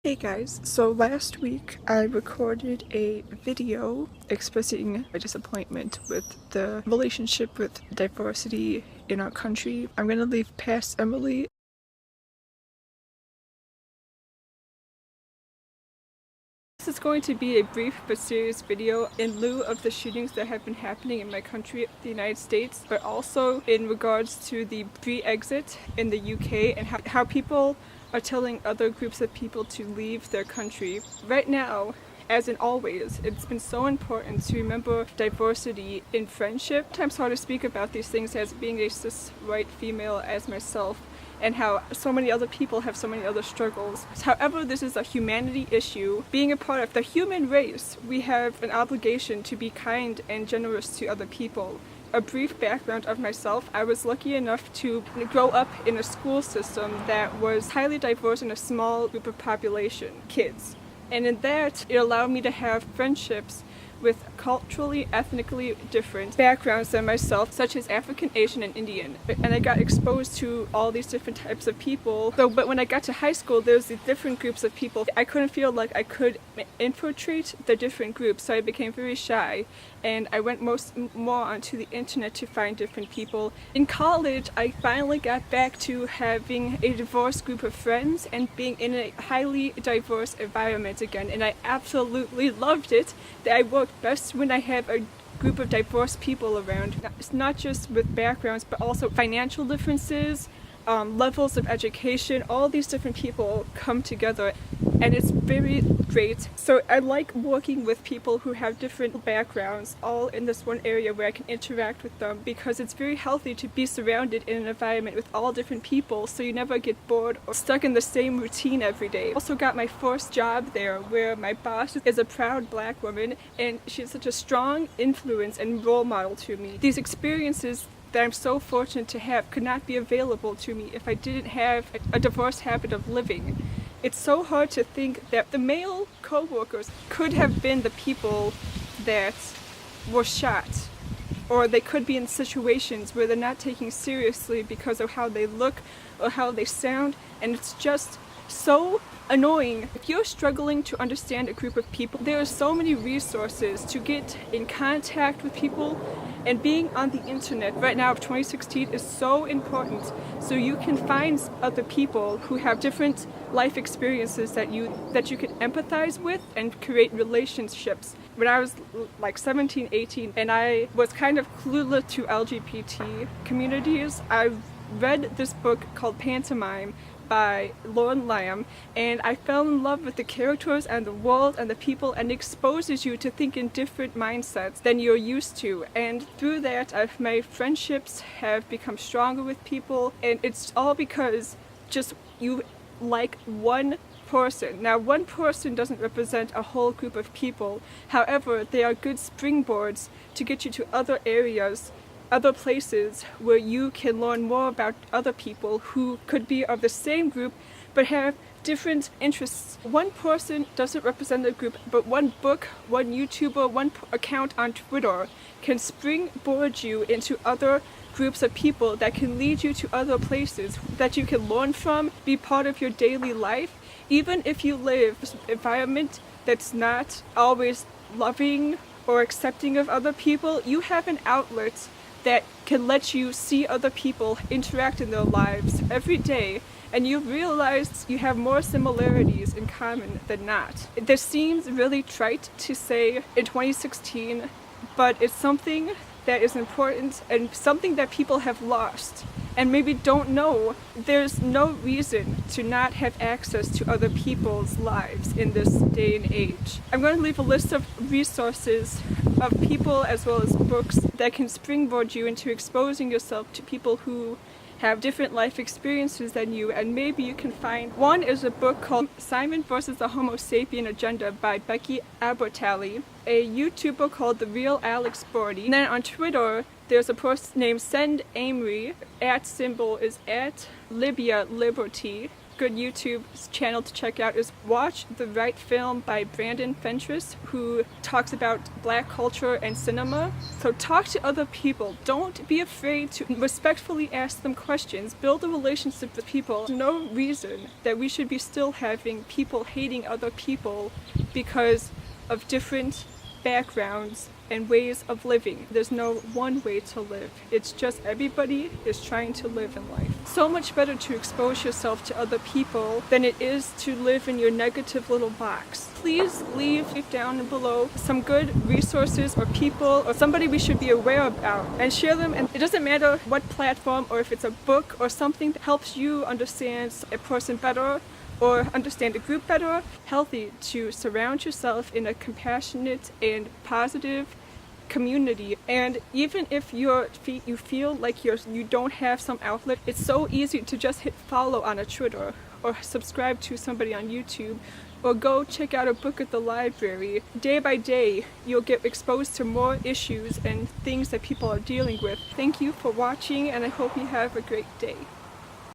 Hey guys, so last week I recorded a video expressing my disappointment with the relationship with diversity in our country. I'm gonna leave past Emily. This is going to be a brief but serious video in lieu of the shootings that have been happening in my country, the United States, but also in regards to the Brexit in the UK and how people are telling other groups of people to leave their country. Right now, as in always, it's been so important to remember diversity in friendship. Sometimes it's hard to speak about these things as being a cis white female as myself, and how so many other people have so many other struggles. However, this is a humanity issue. Being a part of the human race, we have an obligation to be kind and generous to other people. A brief background of myself: I was lucky enough to grow up in a school system that was highly diverse in a small group of population, kids. And in that, it allowed me to have friendships with culturally, ethnically different backgrounds than myself, such as African, Asian, and Indian. And I got exposed to all these different types of people. But when I got to high school, there was these different groups of people. I couldn't feel like I could infiltrate the different groups, so I became very shy. And I went more onto the internet to find different people. In college, I finally got back to having a diverse group of friends and being in a highly diverse environment again. And I absolutely loved it. I work best when I have a group of diverse people around. It's not just with backgrounds, but also financial differences, levels of education. All these different people come together, and it's very great. So I like working with people who have different backgrounds, all in this one area where I can interact with them, because it's very healthy to be surrounded in an environment with all different people, so you never get bored or stuck in the same routine every day. I also got my first job there, where my boss is a proud black woman, and she's such a strong influence and role model to me. These experiences that I'm so fortunate to have could not be available to me if I didn't have a diverse habit of living. It's so hard to think that the male co-workers could have been the people that were shot, or they could be in situations where they're not taken seriously because of how they look or how they sound, and it's just so annoying. If you're struggling to understand a group of people, there are so many resources to get in contact with people, and being on the internet right now of 2016 is so important, so you can find other people who have different life experiences that you can empathize with and create relationships. When I was like 17, 18, and I was kind of clueless to LGBT communities, I read this book called Pantomime by Lauren Lamb, and I fell in love with the characters and the world and the people, and exposes you to think in different mindsets than you're used to. And through that, my friendships have become stronger with people, and it's all because just you like one person. Now, one person doesn't represent a whole group of people. However, they are good springboards to get you to other areas, other places where you can learn more about other people who could be of the same group but have different interests. One person doesn't represent a group, but one book, one YouTuber, one account on Twitter can springboard you into other groups of people that can lead you to other places that you can learn from, be part of your daily life. Even if you live in an environment that's not always loving or accepting of other people, you have an outlet that can let you see other people interact in their lives every day, and you realize you have more similarities in common than not. This seems really trite to say in 2016, but it's something that is important and something that people have lost and maybe don't know. There's no reason to not have access to other people's lives in this day and age. I'm going to leave a list of resources of people as well as books that can springboard you into exposing yourself to people who have different life experiences than you, and maybe you can find. One is a book called Simon vs. the Homo Sapien Agenda by Becky Abertally, a YouTuber called The Real Alex Bordy, and then on Twitter there's a person named Send Amory, @ symbol is @Libya Liberty, good YouTube channel to check out is Watchthe RightFilm by Brandon Fentress, who talks about Black culture and cinema. So talk to other people. Don't be afraid to respectfully ask them questions. Build a relationship with people. There's no reason that we should be still having people hating other people because of different backgrounds and ways of living. There's no one way to live. It's just everybody is trying to live in life. So much better to expose yourself to other people than it is to live in your negative little box. Please leave down below some good resources or people or somebody we should be aware about and share them. And it doesn't matter what platform or if it's a book or something that helps you understand a person better or understand a group better. Healthy to surround yourself in a compassionate and positive community. And even if you feel like you don't have some outlet, it's so easy to just hit follow on a Twitter or subscribe to somebody on YouTube or go check out a book at the library. Day by day, you'll get exposed to more issues and things that people are dealing with. Thank you for watching, and I hope you have a great day.